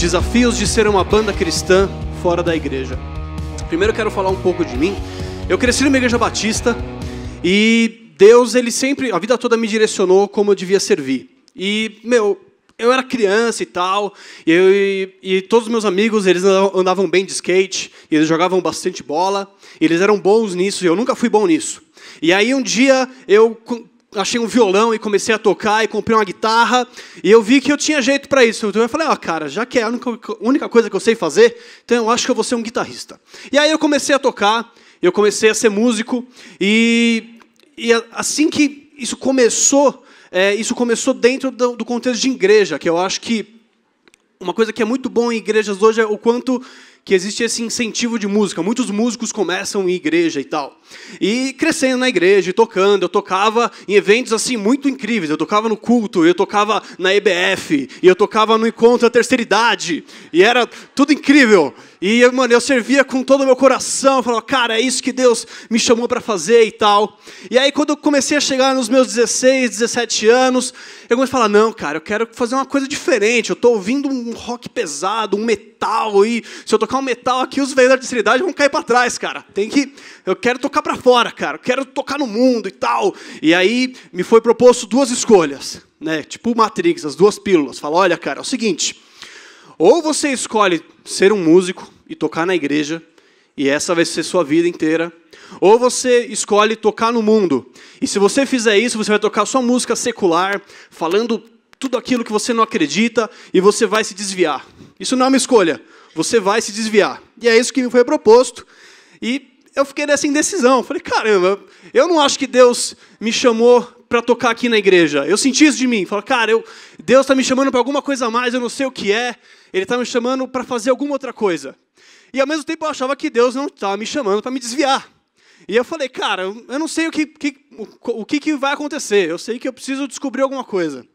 desafios de ser uma banda cristã fora da igreja. Primeiro eu quero falar um pouco de mim. Eu cresci numa igreja batista e Deus, ele sempre, a vida toda me direcionou como eu devia servir. E, eu era criança e tal, e todos os meus amigos, eles andavam bem de skate, eles jogavam bastante bola, eles eram bons nisso, e eu nunca fui bom nisso. E aí um dia eu achei um violão e comecei a tocar, e comprei uma guitarra, e eu vi que eu tinha jeito para isso. Então eu falei, cara, já que é a única coisa que eu sei fazer, então eu acho que eu vou ser um guitarrista. E aí eu comecei a tocar, eu comecei a ser músico, e assim que isso começou dentro do contexto de igreja, que eu acho que uma coisa que é muito bom em igrejas hoje é o quanto que existe esse incentivo de música. Muitos músicos começam em igreja e tal. E crescendo na igreja, e tocando, eu tocava em eventos assim muito incríveis. Eu tocava no culto, eu tocava na EBF, e eu tocava no Encontro da Terceira Idade, e era tudo incrível. E, mano, eu servia com todo o meu coração, eu falava, cara, é isso que Deus me chamou para fazer e tal. E aí, quando eu comecei a chegar nos meus 16, 17 anos, eu comecei a falar, não, cara, eu quero fazer uma coisa diferente. Eu estou ouvindo um rock pesado, um metal, e se eu tocar um metal aqui, os velhos da terceira idade vão cair para trás, cara. Eu quero tocar para fora, cara, eu quero tocar no mundo e tal. E aí, me foi proposto duas escolhas, né? Tipo Matrix, as duas pílulas. Fala, olha, cara, é o seguinte, ou você escolhe ser um músico e tocar na igreja, e essa vai ser sua vida inteira, ou você escolhe tocar no mundo. E se você fizer isso, você vai tocar só música secular, falando tudo aquilo que você não acredita, e você vai se desviar. Isso não é uma escolha, você vai se desviar. E é isso que me foi proposto, e eu fiquei nessa indecisão. Falei, caramba, eu não acho que Deus me chamou para tocar aqui na igreja. Eu senti isso de mim. Falei, cara, Deus está me chamando para alguma coisa a mais, eu não sei o que é. Ele está me chamando para fazer alguma outra coisa. E ao mesmo tempo eu achava que Deus não estava me chamando para me desviar. E eu falei, cara, eu não sei o que vai acontecer. Eu sei que eu preciso descobrir alguma coisa.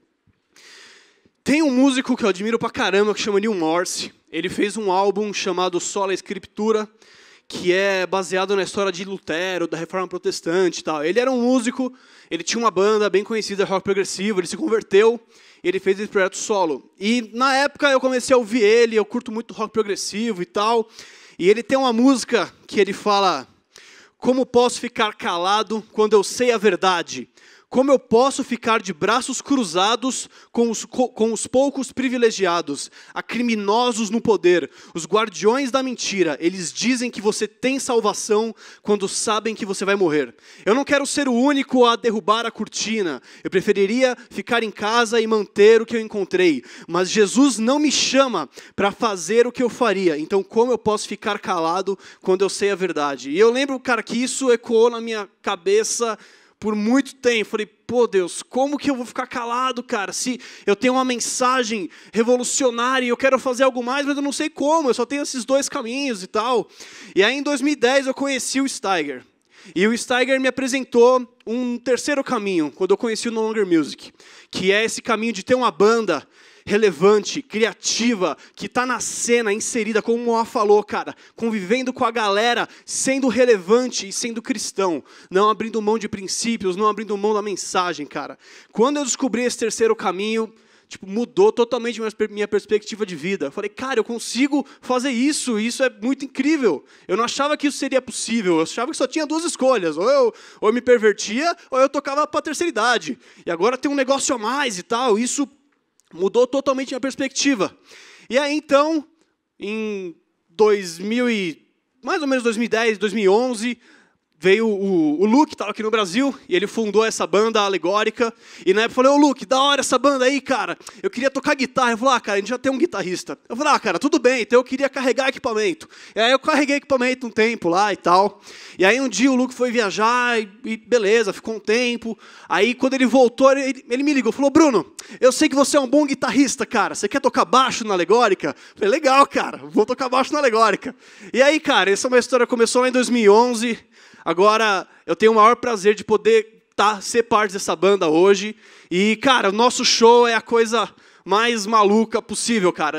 Tem um músico que eu admiro pra caramba, que chama Neil Morse. Ele fez um álbum chamado Sola Escritura, que é baseado na história de Lutero, da Reforma Protestante e tal. Ele era um músico, ele tinha uma banda bem conhecida, rock progressivo, ele se converteu, ele fez esse projeto solo. E na época eu comecei a ouvir ele, eu curto muito rock progressivo e tal, e ele tem uma música que ele fala, como posso ficar calado quando eu sei a verdade? Como eu posso ficar de braços cruzados com os poucos privilegiados, a criminosos no poder, os guardiões da mentira? Eles dizem que você tem salvação quando sabem que você vai morrer. Eu não quero ser o único a derrubar a cortina. Eu preferiria ficar em casa e manter o que eu encontrei. Mas Jesus não me chama para fazer o que eu faria. Então como eu posso ficar calado quando eu sei a verdade? E eu lembro, cara, que isso ecoou na minha cabeça por muito tempo. Falei, pô, Deus, como que eu vou ficar calado, cara? Se eu tenho uma mensagem revolucionária e eu quero fazer algo mais, mas eu não sei como, eu só tenho esses dois caminhos e tal. E aí em 2010 eu conheci o Steiger. E o Steiger me apresentou um terceiro caminho, quando eu conheci o No Longer Music, que é esse caminho de ter uma banda relevante, criativa, que está na cena, inserida, como o Moá falou, cara, convivendo com a galera, sendo relevante e sendo cristão, não abrindo mão de princípios, não abrindo mão da mensagem, cara. Quando eu descobri esse terceiro caminho, mudou totalmente minha perspectiva de vida. Eu falei, cara, eu consigo fazer isso é muito incrível. Eu não achava que isso seria possível, eu achava que só tinha duas escolhas, ou eu me pervertia, ou eu tocava para a terceira idade. E agora tem um negócio a mais e tal, isso mudou totalmente minha perspectiva. E aí, então, em mais ou menos 2010, 2011, veio o Luke, estava aqui no Brasil, e ele fundou essa banda alegórica. E na época eu falei, ô Luke, da hora essa banda aí, cara. Eu queria tocar guitarra. Ele falou, cara, a gente já tem um guitarrista. Eu falei, cara, tudo bem, então eu queria carregar equipamento. E aí eu carreguei equipamento um tempo lá e tal. E aí um dia o Luke foi viajar e beleza, ficou um tempo. Aí quando ele voltou, ele me ligou, falou, Bruno, eu sei que você é um bom guitarrista, cara. Você quer tocar baixo na alegórica? Eu falei, legal, cara, vou tocar baixo na alegórica. E aí, cara, essa é uma história que começou lá em 2011. Agora, eu tenho o maior prazer de poder ser parte dessa banda hoje. E, cara, o nosso show é a coisa mais maluca possível, cara.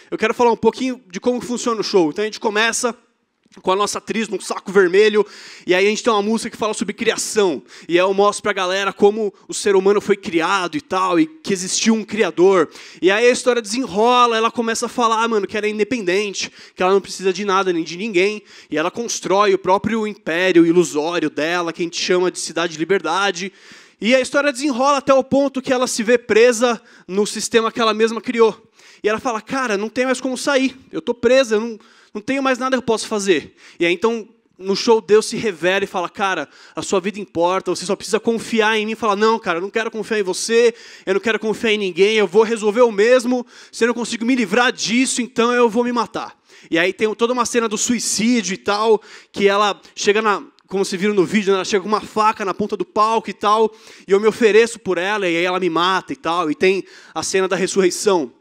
Eu quero falar um pouquinho de como funciona o show. Então, a gente começa com a nossa atriz num saco vermelho, e aí a gente tem uma música que fala sobre criação, e aí eu mostro pra galera como o ser humano foi criado e tal, e que existiu um criador, e aí a história desenrola, ela começa a falar, mano, que ela é independente, que ela não precisa de nada nem de ninguém, e ela constrói o próprio império ilusório dela, que a gente chama de Cidade de Liberdade, e a história desenrola até o ponto que ela se vê presa no sistema que ela mesma criou, e ela fala, cara, não tem mais como sair, eu tô presa, eu não tenho mais nada que eu possa fazer. E aí, então, no show, Deus se revela e fala, cara, a sua vida importa, você só precisa confiar em mim. Fala, não, cara, eu não quero confiar em você, eu não quero confiar em ninguém, eu vou resolver o mesmo, se eu não consigo me livrar disso, então eu vou me matar. E aí tem toda uma cena do suicídio e tal, que ela chega como se viram no vídeo, ela chega com uma faca na ponta do palco e tal, e eu me ofereço por ela, e aí ela me mata e tal, e tem a cena da ressurreição.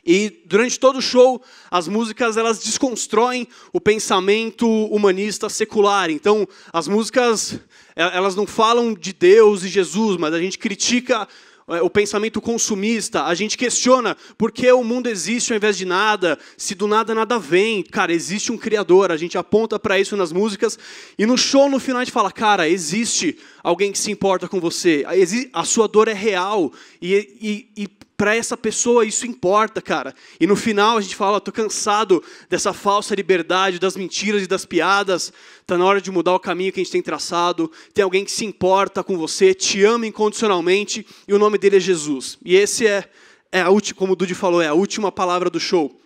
E durante todo o show, as músicas elas desconstroem o pensamento humanista secular. Então, as músicas elas não falam de Deus e Jesus, mas a gente critica o pensamento consumista, a gente questiona por que o mundo existe ao invés de nada, se do nada nada vem. Cara, existe um Criador, a gente aponta para isso nas músicas, e no show, no final, a gente fala, cara, existe alguém que se importa com você, a sua dor é real, e para essa pessoa isso importa, cara. E no final a gente fala, estou cansado dessa falsa liberdade, das mentiras e das piadas. Está na hora de mudar o caminho que a gente tem traçado. Tem alguém que se importa com você, te ama incondicionalmente, e o nome dele é Jesus. E esse é a última, como o Dudy falou, é a última palavra do show.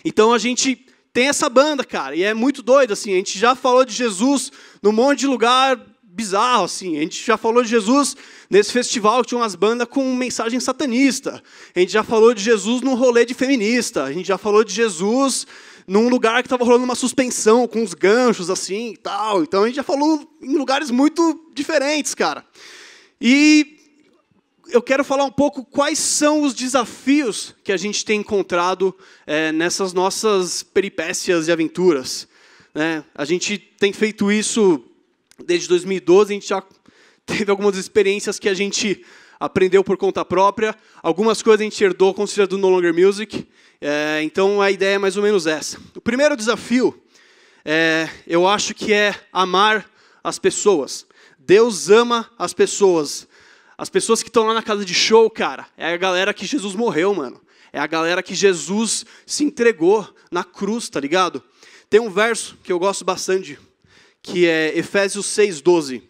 Então a gente tem essa banda, cara, e é muito doido, assim. A gente já falou de Jesus num monte de lugar bizarro, assim. A gente já falou de Jesus nesse festival que tinha umas bandas com mensagem satanista. A gente já falou de Jesus num rolê de feminista. A gente já falou de Jesus num lugar que estava rolando uma suspensão com uns ganchos assim e tal. Então a gente já falou em lugares muito diferentes, cara. E eu quero falar um pouco quais são os desafios que a gente tem encontrado nessas nossas peripécias e aventuras. A gente tem feito isso desde 2012, a gente já teve algumas experiências que a gente aprendeu por conta própria. Algumas coisas a gente herdou com o Conselho do No Longer Music. Então, a ideia é mais ou menos essa. O primeiro desafio, eu acho que é amar as pessoas. Deus ama as pessoas. As pessoas que estão lá na casa de show, cara, é a galera que Jesus morreu, mano. É a galera que Jesus se entregou na cruz, tá ligado? Tem um verso que eu gosto bastante, que é Efésios 6:12,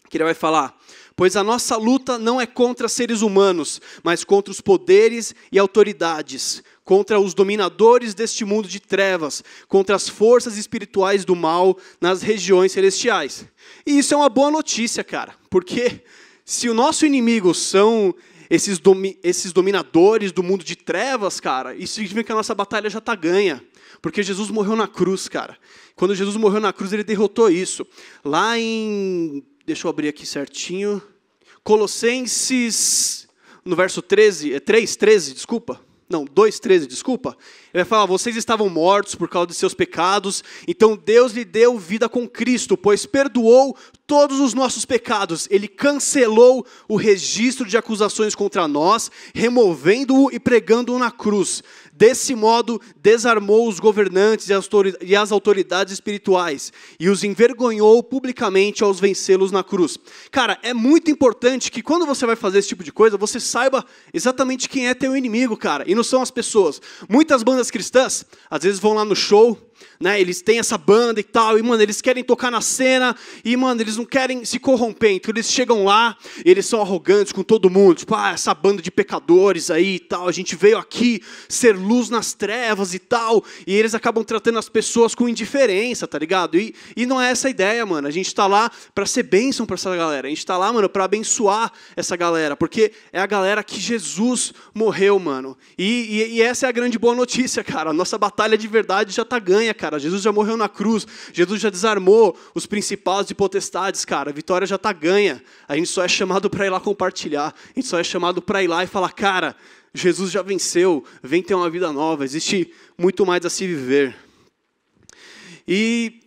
que ele vai falar, pois a nossa luta não é contra seres humanos, mas contra os poderes e autoridades, contra os dominadores deste mundo de trevas, contra as forças espirituais do mal nas regiões celestiais. E isso é uma boa notícia, cara, porque se o nosso inimigo são esses dominadores do mundo de trevas, cara, isso significa que a nossa batalha já está ganha. Porque Jesus morreu na cruz, cara. Quando Jesus morreu na cruz, ele derrotou isso. Lá em... Deixa eu abrir aqui certinho. Colossenses, no verso 13, 3:13, desculpa. Não, 2:13, desculpa. Ele vai falar, vocês estavam mortos por causa de seus pecados, então Deus lhe deu vida com Cristo, pois perdoou todos os nossos pecados. Ele cancelou o registro de acusações contra nós, removendo-o e pregando-o na cruz. Desse modo, desarmou os governantes e as autoridades espirituais e os envergonhou publicamente aos vencê-los na cruz. Cara, é muito importante que quando você vai fazer esse tipo de coisa, você saiba exatamente quem é teu inimigo, cara, e não são as pessoas. Muitas bandas cristãs, às vezes vão lá no show, eles têm essa banda e tal, e, mano, eles querem tocar na cena, e, mano, eles não querem se corromper, então eles chegam lá, e eles são arrogantes com todo mundo, tipo, essa banda de pecadores aí e tal, a gente veio aqui ser luz nas trevas e tal, e eles acabam tratando as pessoas com indiferença, tá ligado? E não é essa a ideia, mano, a gente tá lá pra ser bênção pra essa galera, a gente tá lá, mano, pra abençoar essa galera, porque é a galera que Jesus morreu, mano, e essa é a grande boa notícia, cara, a nossa batalha de verdade já tá ganha, cara. Jesus já morreu na cruz, Jesus já desarmou os principados e potestades, cara, a vitória já está ganha, a gente só é chamado para ir lá compartilhar, a gente só é chamado para ir lá e falar, cara, Jesus já venceu, vem ter uma vida nova, existe muito mais a se viver. E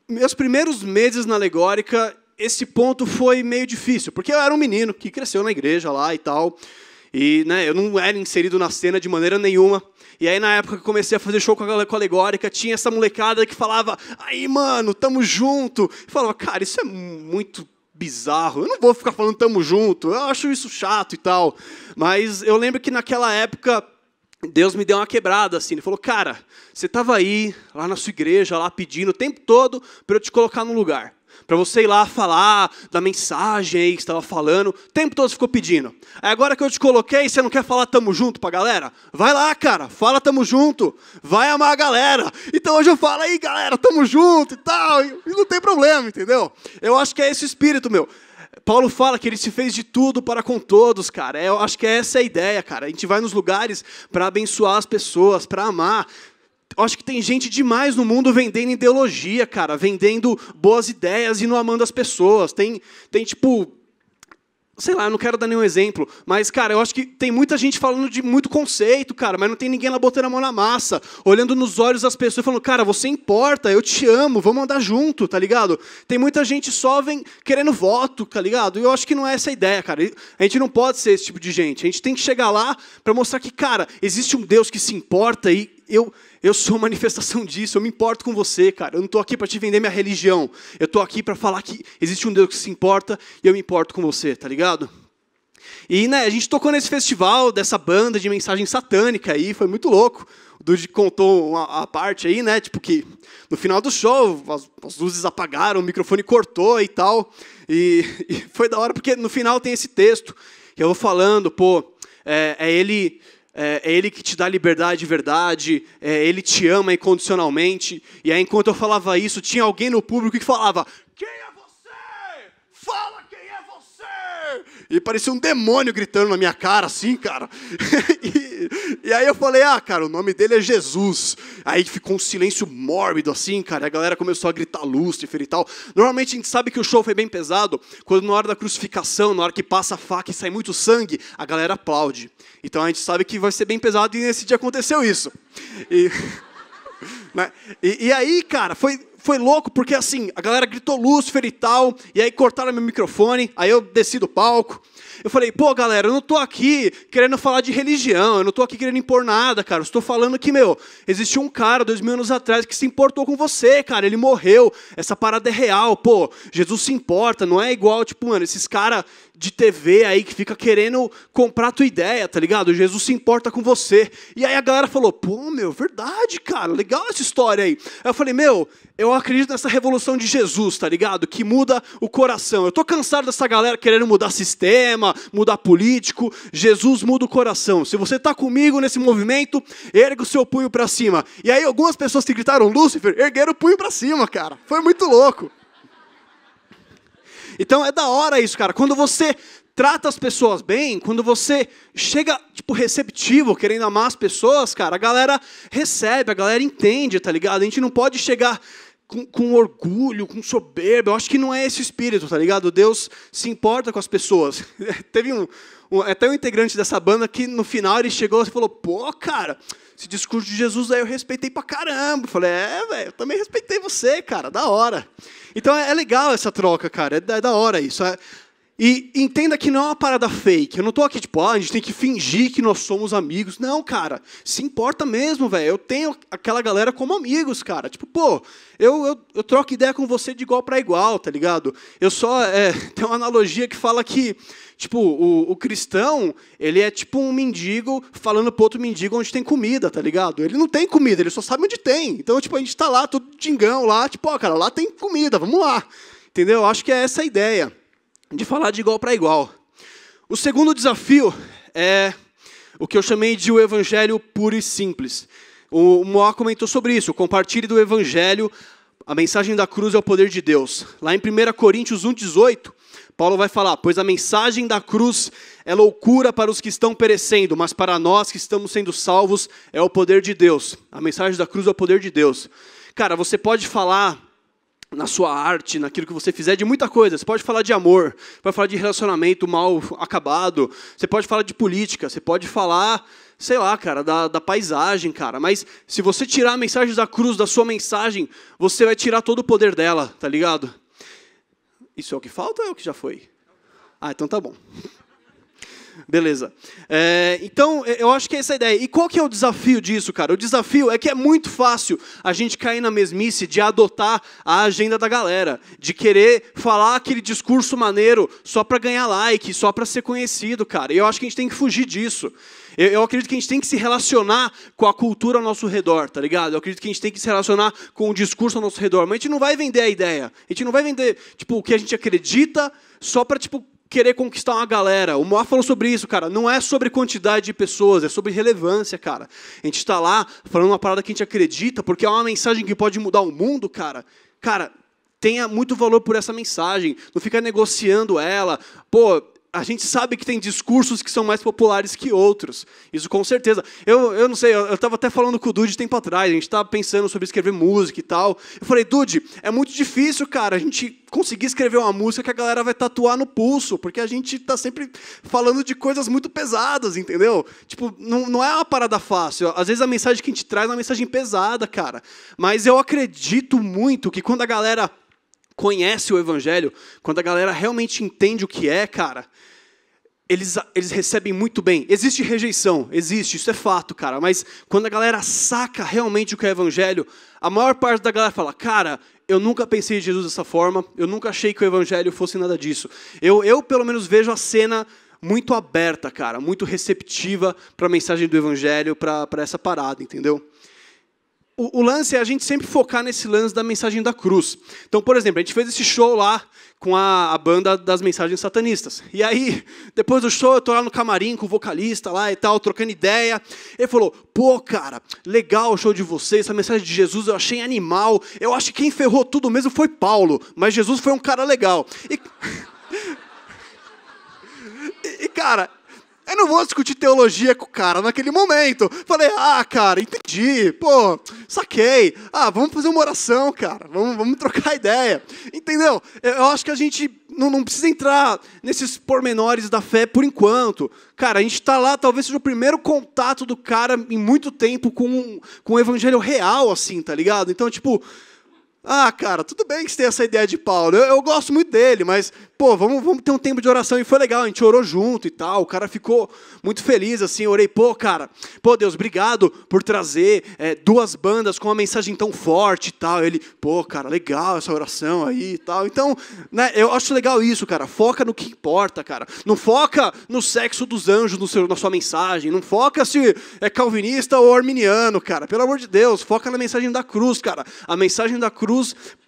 meus primeiros meses na Alegórica, esse ponto foi meio difícil, porque eu era um menino que cresceu na igreja lá e tal, E né, eu não era inserido na cena de maneira nenhuma. E aí, na época que eu comecei a fazer show com a Alegórica, tinha essa molecada que falava, aí, mano, tamo junto. Eu falava, cara, isso é muito bizarro. Eu não vou ficar falando tamo junto. Eu acho isso chato e tal. Mas eu lembro que naquela época, Deus me deu uma quebrada, assim. Ele falou, cara, você estava aí, lá na sua igreja, lá pedindo o tempo todo para eu te colocar num lugar. Para você ir lá falar da mensagem aí que você estava falando. O tempo todo você ficou pedindo. Aí agora que eu te coloquei, você não quer falar tamo junto pra galera? Vai lá, cara, fala tamo junto. Vai amar a galera. Então hoje eu falo aí, galera, tamo junto e tal. E não tem problema, entendeu? Eu acho que é esse o espírito, meu. Paulo fala que ele se fez de tudo para com todos, cara. Eu acho que essa é a ideia, cara. A gente vai nos lugares para abençoar as pessoas, para amar. Eu acho que tem gente demais no mundo vendendo ideologia, cara, vendendo boas ideias e não amando as pessoas. Tem tipo, sei lá, eu não quero dar nenhum exemplo, mas, cara, eu acho que tem muita gente falando de muito conceito, cara, mas não tem ninguém lá botando a mão na massa, olhando nos olhos das pessoas e falando, cara, você importa, eu te amo, vamos andar junto, tá ligado? Tem muita gente só vem querendo voto, tá ligado? E eu acho que não é essa a ideia, cara. A gente não pode ser esse tipo de gente. A gente tem que chegar lá para mostrar que, cara, existe um Deus que se importa e eu sou uma manifestação disso, eu me importo com você, cara. Eu não estou aqui para te vender minha religião. Eu estou aqui para falar que existe um Deus que se importa e eu me importo com você, tá ligado? E né, a gente tocou nesse festival dessa banda de mensagem satânica aí, foi muito louco. O Dude contou a parte aí, né, tipo que no final do show as luzes apagaram, o microfone cortou e tal. E foi da hora porque no final tem esse texto que eu vou falando, pô, é Ele que te dá liberdade de verdade, Ele te ama incondicionalmente. E aí, enquanto eu falava isso, tinha alguém no público que falava, quem é você? Fala quem é você! E parecia um demônio gritando na minha cara, assim, cara. E aí eu falei, cara, o nome dele é Jesus. Aí ficou um silêncio mórbido, assim, cara. A galera começou a gritar Lúcifer e tal. Normalmente a gente sabe que o show foi bem pesado, quando na hora da crucificação, na hora que passa a faca e sai muito sangue, a galera aplaude. Então a gente sabe que vai ser bem pesado e nesse dia aconteceu isso. E aí, cara, foi louco, porque assim, a galera gritou Lúcifer e tal, e aí cortaram meu microfone, aí eu desci do palco. Eu falei, pô, galera, eu não tô aqui querendo falar de religião, eu não tô aqui querendo impor nada, cara. Eu estou falando que, existiu um cara 2000 anos atrás que se importou com você, cara. Ele morreu, essa parada é real, pô. Jesus se importa, não é igual, tipo, mano, esses caras de TV aí que fica querendo comprar a tua ideia, tá ligado? Jesus se importa com você. E aí a galera falou, pô, verdade, cara, legal essa história aí. Aí eu falei, eu acredito nessa revolução de Jesus, tá ligado? Que muda o coração. Eu tô cansado dessa galera querendo mudar sistema, mudar político. Jesus muda o coração. Se você tá comigo nesse movimento, erga o seu punho pra cima. E aí algumas pessoas que gritaram Lúcifer, ergueram o punho pra cima, cara. Foi muito louco. Então é da hora isso, cara. Quando você trata as pessoas bem, quando você chega, tipo, receptivo, querendo amar as pessoas, cara, a galera recebe, a galera entende, tá ligado? A gente não pode chegar com orgulho, com soberba. Eu acho que não é esse o espírito, tá ligado? Deus se importa com as pessoas. Teve até um integrante dessa banda que no final ele chegou e falou, pô, cara, esse discurso de Jesus aí eu respeitei pra caramba. Eu falei, velho, eu também respeitei você, cara, da hora. Então é legal essa troca, cara, é da hora isso. E entenda que não é uma parada fake. Eu não tô aqui, tipo, a gente tem que fingir que nós somos amigos. Não, cara, se importa mesmo, velho. Eu tenho aquela galera como amigos, cara. Tipo, pô, eu troco ideia com você de igual para igual, tá ligado? Eu só... tem uma analogia que fala que, tipo, o cristão, ele é tipo um mendigo falando pro outro mendigo onde tem comida, tá ligado? Ele não tem comida, ele só sabe onde tem. Então, tipo, a gente tá lá, todo dingão lá, tipo, cara, lá tem comida, vamos lá. Entendeu? Acho que é essa a ideia. De falar de igual para igual. O segundo desafio é o que eu chamei de o evangelho puro e simples. O Moá comentou sobre isso. Compartilhe do evangelho, a mensagem da cruz é o poder de Deus. Lá em 1 Coríntios 1,18, Paulo vai falar, pois a mensagem da cruz é loucura para os que estão perecendo, mas para nós que estamos sendo salvos é o poder de Deus. A mensagem da cruz é o poder de Deus. Cara, você pode falar na sua arte, naquilo que você fizer, de muita coisa. Você pode falar de amor, pode falar de relacionamento mal acabado, você pode falar de política, você pode falar, sei lá, cara, da paisagem, cara. Mas se você tirar a mensagem da cruz da sua mensagem, você vai tirar todo o poder dela, tá ligado? Isso é o que falta ou é o que já foi? Então tá bom. Beleza. Então, eu acho que é essa a ideia. E qual que é o desafio disso, cara? O desafio é que é muito fácil a gente cair na mesmice de adotar a agenda da galera, de querer falar aquele discurso maneiro só para ganhar like, só para ser conhecido, cara. E eu acho que a gente tem que fugir disso. Eu acredito que a gente tem que se relacionar com a cultura ao nosso redor, tá ligado? Eu acredito que a gente tem que se relacionar com o discurso ao nosso redor. Mas a gente não vai vender a ideia. A gente não vai vender, tipo, o que a gente acredita só para, tipo, querer conquistar uma galera. O Moá falou sobre isso, cara. Não é sobre quantidade de pessoas, é sobre relevância, cara. A gente está lá falando uma parada que a gente acredita, porque é uma mensagem que pode mudar o mundo, cara. Cara, tenha muito valor por essa mensagem. Não fica negociando ela. Pô, a gente sabe que tem discursos que são mais populares que outros. Isso com certeza. Eu não sei, eu estava até falando com o Dude tempo atrás, a gente estava pensando sobre escrever música e tal. Eu falei, Dude, é muito difícil, cara, a gente conseguir escrever uma música que a galera vai tatuar no pulso, porque a gente está sempre falando de coisas muito pesadas, entendeu? Tipo, não é uma parada fácil. Às vezes a mensagem que a gente traz é uma mensagem pesada, cara. Mas eu acredito muito que quando a galera conhece o Evangelho, quando a galera realmente entende o que é, cara, eles recebem muito bem. Existe rejeição, existe, isso é fato, cara, mas quando a galera saca realmente o que é Evangelho, a maior parte da galera fala, cara, eu nunca pensei em Jesus dessa forma, eu nunca achei que o Evangelho fosse nada disso. Eu pelo menos vejo a cena muito aberta, cara, muito receptiva para a mensagem do Evangelho, para essa parada, entendeu? O lance é a gente sempre focar nesse lance da mensagem da cruz. Então, por exemplo, a gente fez esse show lá com a banda das mensagens satanistas. E aí, depois do show, eu tô lá no camarim com o vocalista lá e tal, trocando ideia. Ele falou, pô, cara, legal o show de vocês, essa mensagem de Jesus eu achei animal. Eu acho que quem ferrou tudo mesmo foi Paulo, mas Jesus foi um cara legal. E cara, eu não vou discutir teologia com o cara naquele momento. Falei, cara, entendi. Pô, saquei. Vamos fazer uma oração, cara. Vamos trocar ideia. Entendeu? Eu acho que a gente não precisa entrar nesses pormenores da fé por enquanto. Cara, a gente está lá, talvez seja o primeiro contato do cara em muito tempo com o evangelho real, assim, tá ligado? Então, tipo, cara, tudo bem que você tem essa ideia de Paulo. Eu gosto muito dele, mas, pô, vamos ter um tempo de oração. E foi legal, a gente orou junto e tal. O cara ficou muito feliz, assim. Eu orei, pô, Deus, obrigado por trazer 2 bandas com uma mensagem tão forte e tal. Ele, pô, cara, legal essa oração aí e tal. Então, né, eu acho legal isso, cara. Foca no que importa, cara. Não foca no sexo dos anjos na sua mensagem. Não foca se é calvinista ou arminiano, cara. Pelo amor de Deus, foca na mensagem da cruz, cara. A mensagem da cruz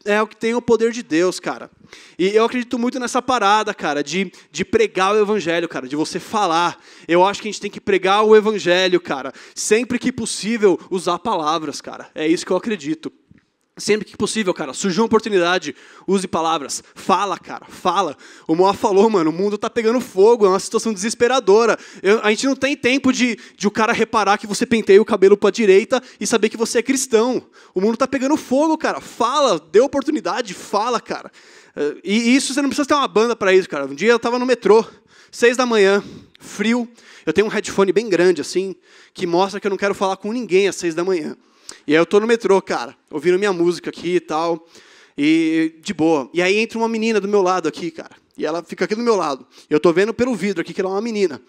é o que tem o poder de Deus, cara. E eu acredito muito nessa parada, cara, de pregar o evangelho, cara, de você falar. Eu acho que a gente tem que pregar o evangelho, cara. Sempre que possível, usar palavras, cara. É isso que eu acredito. Sempre que possível, cara, surgiu uma oportunidade, use palavras. Fala, cara, fala. O Moá falou, mano, o mundo tá pegando fogo, é uma situação desesperadora. A gente não tem tempo de o cara reparar que você penteia o cabelo pra direita e saber que você é cristão. O mundo tá pegando fogo, cara. Fala, dê oportunidade, fala, cara. E isso, você não precisa ter uma banda pra isso, cara. Um dia eu tava no metrô, 6 da manhã, frio. Eu tenho um headphone bem grande, assim, que mostra que eu não quero falar com ninguém às 6 da manhã. E aí eu tô no metrô, cara, ouvindo minha música aqui e tal, e de boa. E aí entra uma menina do meu lado aqui, cara, e ela fica aqui do meu lado. Eu tô vendo pelo vidro aqui que ela é uma menina.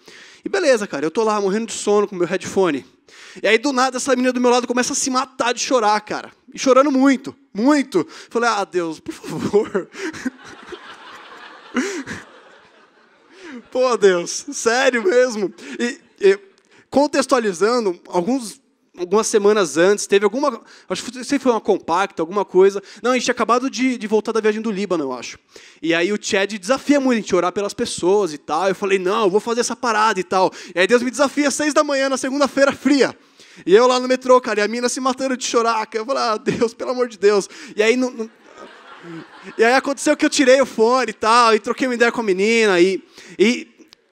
E beleza, cara, eu tô lá morrendo de sono com meu headphone. E aí do nada essa menina do meu lado começa a se matar de chorar, cara. E chorando muito, muito. Falei, Deus, por favor. Pô, Deus, sério mesmo. E contextualizando, algumas semanas antes, teve alguma... Acho que foi uma compacta, alguma coisa. Não, a gente tinha acabado de voltar da viagem do Líbano, eu acho. E aí o Chad desafia muito a gente orar pelas pessoas e tal. Eu falei, não, eu vou fazer essa parada e tal. E aí Deus me desafia às 6 da manhã, na segunda-feira fria. E eu lá no metrô, cara, e a mina se matando de chorar. Eu falei, Deus, pelo amor de Deus. E aí, e aí aconteceu que eu tirei o fone e tal, e troquei uma ideia com a menina, e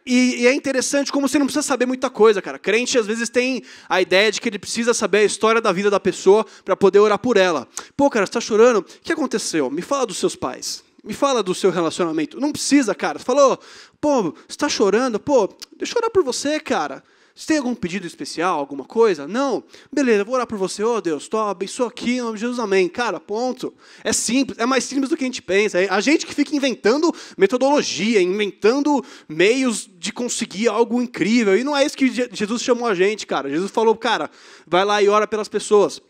é interessante como você não precisa saber muita coisa, cara. Crente, às vezes, tem a ideia de que ele precisa saber a história da vida da pessoa para poder orar por ela. Pô, cara, você está chorando? O que aconteceu? Me fala dos seus pais. Me fala do seu relacionamento. Não precisa, cara. Você falou, pô, você está chorando? Pô, deixa eu orar por você, cara. Você tem algum pedido especial, alguma coisa? Não? Beleza, vou orar por você. Oh, Deus, abençoa aqui, em nome de Jesus, amém. Cara, ponto. É simples, é mais simples do que a gente pensa. É a gente que fica inventando metodologia, inventando meios de conseguir algo incrível. E não é isso que Jesus chamou a gente, cara. Jesus falou, cara, vai lá e ora pelas pessoas.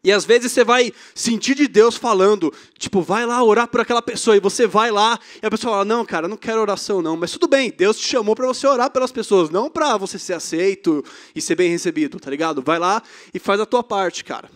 E às vezes você vai sentir de Deus falando, tipo, vai lá orar por aquela pessoa, e você vai lá, e a pessoa fala, não, cara, não quero oração não, mas tudo bem, Deus te chamou para você orar pelas pessoas, não para você ser aceito e ser bem recebido, tá ligado? Vai lá e faz a tua parte, cara.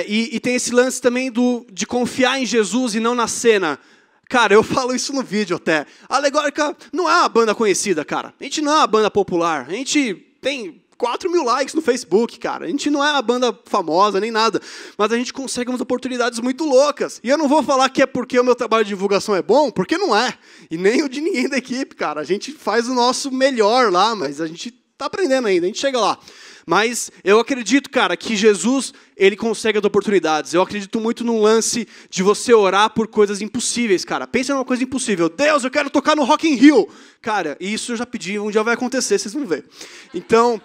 E tem esse lance também de confiar em Jesus e não na cena. Cara, eu falo isso no vídeo até. A Alegórica não é uma banda conhecida, cara. A gente não é uma banda popular, a gente tem 4.000 likes no Facebook, cara. A gente não é uma banda famosa, nem nada. Mas a gente consegue umas oportunidades muito loucas. E eu não vou falar que é porque o meu trabalho de divulgação é bom, porque não é. E nem o de ninguém da equipe, cara. A gente faz o nosso melhor lá, mas a gente tá aprendendo ainda, a gente chega lá. Mas eu acredito, cara, que Jesus, ele consegue as oportunidades. Eu acredito muito num lance de você orar por coisas impossíveis, cara. Pensa numa coisa impossível. Deus, eu quero tocar no Rock in Rio. Cara, isso eu já pedi, um dia vai acontecer, vocês vão ver. Então,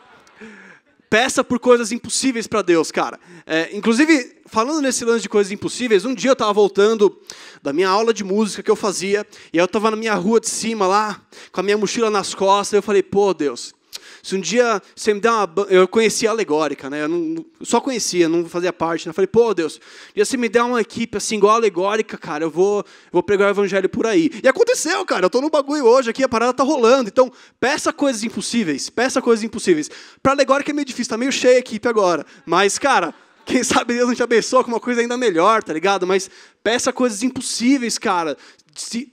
peça por coisas impossíveis para Deus, cara. Inclusive, falando nesse lance de coisas impossíveis, um dia eu estava voltando da minha aula de música que eu fazia, e eu estava na minha rua de cima lá, com a minha mochila nas costas, e eu falei, pô, Deus, se um dia você me der uma... Eu conhecia a Alegórica, né? Eu só conhecia, não fazia parte. Né? Eu falei, pô, Deus, um dia você me der uma equipe assim, igual a Alegórica, cara, eu vou pregar o evangelho por aí. E aconteceu, cara, eu estou no bagulho hoje aqui, a parada tá rolando. Então, peça coisas impossíveis, peça coisas impossíveis. Para a Alegórica é meio difícil, tá meio cheia a equipe agora. Mas, cara, quem sabe Deus não te abençoa com uma coisa ainda melhor, tá ligado? Mas peça coisas impossíveis, cara.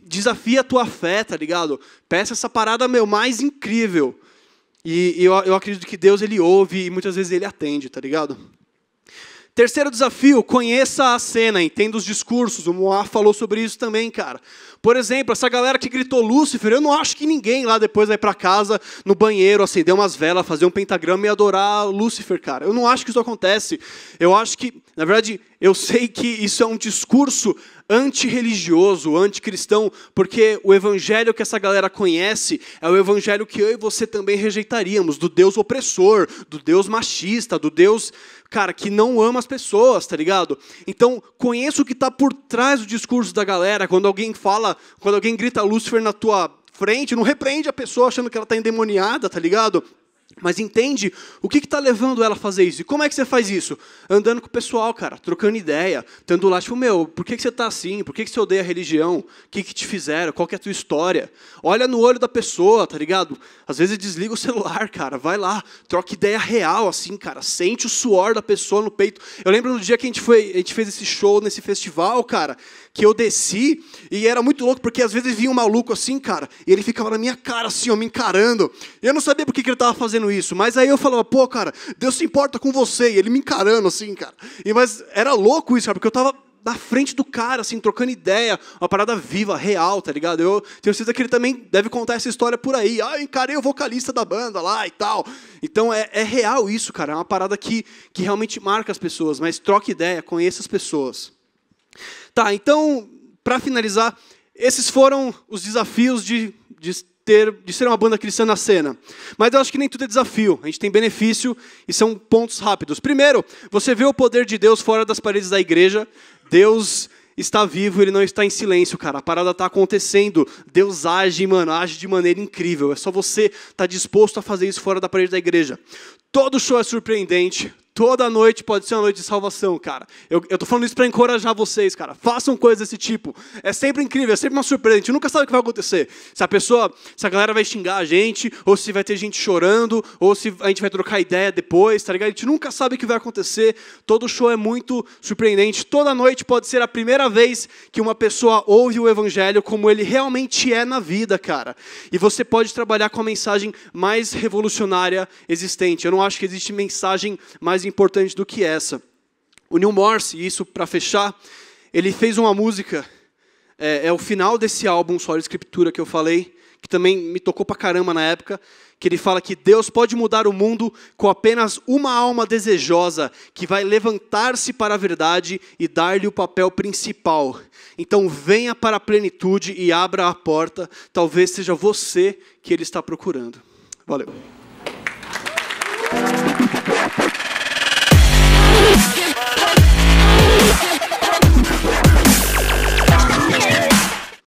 Desafia a tua fé, tá ligado? Peça essa parada, mais incrível. E eu acredito que Deus, ele ouve e muitas vezes ele atende, tá ligado? Terceiro desafio, conheça a cena, entenda os discursos. O Moá falou sobre isso também, cara. Por exemplo, essa galera que gritou Lúcifer, eu não acho que ninguém lá depois vai para casa, no banheiro, acender umas velas, fazer um pentagrama e adorar Lúcifer, cara. Eu não acho que isso acontece. Eu acho que, na verdade, eu sei que isso é um discurso antirreligioso, anticristão, porque o evangelho que essa galera conhece é o evangelho que eu e você também rejeitaríamos, do Deus opressor, do Deus machista, do Deus, cara, que não ama as pessoas, tá ligado? Então, conheça o que está por trás do discurso da galera. Quando alguém grita Lúcifer na tua frente, não repreende a pessoa achando que ela está endemoniada, tá ligado? Mas entende o que está levando ela a fazer isso. E como é que você faz isso? Andando com o pessoal, cara, trocando ideia, estando lá, tipo, por que você está assim? Por que você odeia a religião? O que te fizeram? Qual que é a tua história? Olha no olho da pessoa, tá ligado? Às vezes desliga o celular, cara, vai lá, troca ideia real, assim, cara, sente o suor da pessoa no peito. Eu lembro no dia que a gente fez esse show nesse festival, cara, que eu desci, e era muito louco, porque às vezes vinha um maluco assim, cara, e ele ficava na minha cara, assim, ó, me encarando. E eu não sabia por que ele estava fazendo isso, mas aí eu falava, pô, cara, Deus se importa com você, e ele me encarando, assim, cara. Mas era louco isso, cara, porque eu estava na frente do cara, assim, trocando ideia, uma parada viva, real, tá ligado? Eu tenho certeza que ele também deve contar essa história por aí. Ah, eu encarei o vocalista da banda lá e tal. Então, é real isso, cara, é uma parada que realmente marca as pessoas, mas troca ideia, conheça as pessoas. Tá, então, para finalizar, esses foram os desafios de ser uma banda cristã na cena. Mas eu acho que nem tudo é desafio. A gente tem benefício e são pontos rápidos. Primeiro, você vê o poder de Deus fora das paredes da igreja. Deus está vivo, ele não está em silêncio, cara. A parada está acontecendo. Deus age, mano, age de maneira incrível. É só você estar disposto a fazer isso fora da parede da igreja. Todo show é surpreendente. Toda noite pode ser uma noite de salvação, cara. Eu tô falando isso para encorajar vocês, cara. Façam coisas desse tipo. É sempre incrível, é sempre uma surpresa. A gente nunca sabe o que vai acontecer. Se a galera vai xingar a gente, ou se vai ter gente chorando, ou se a gente vai trocar ideia depois, tá ligado? A gente nunca sabe o que vai acontecer. Todo show é muito surpreendente. Toda noite pode ser a primeira vez que uma pessoa ouve o evangelho como ele realmente é na vida, cara. E você pode trabalhar com a mensagem mais revolucionária existente. Eu não acho que existe mensagem mais importante do que essa. O Neil Morse, isso para fechar, ele fez uma música, é o final desse álbum Só a Escritura que eu falei, que também me tocou pra caramba na época, que ele fala que Deus pode mudar o mundo com apenas uma alma desejosa, que vai levantar-se para a verdade e dar-lhe o papel principal. Então venha para a plenitude e abra a porta, talvez seja você que ele está procurando. Valeu.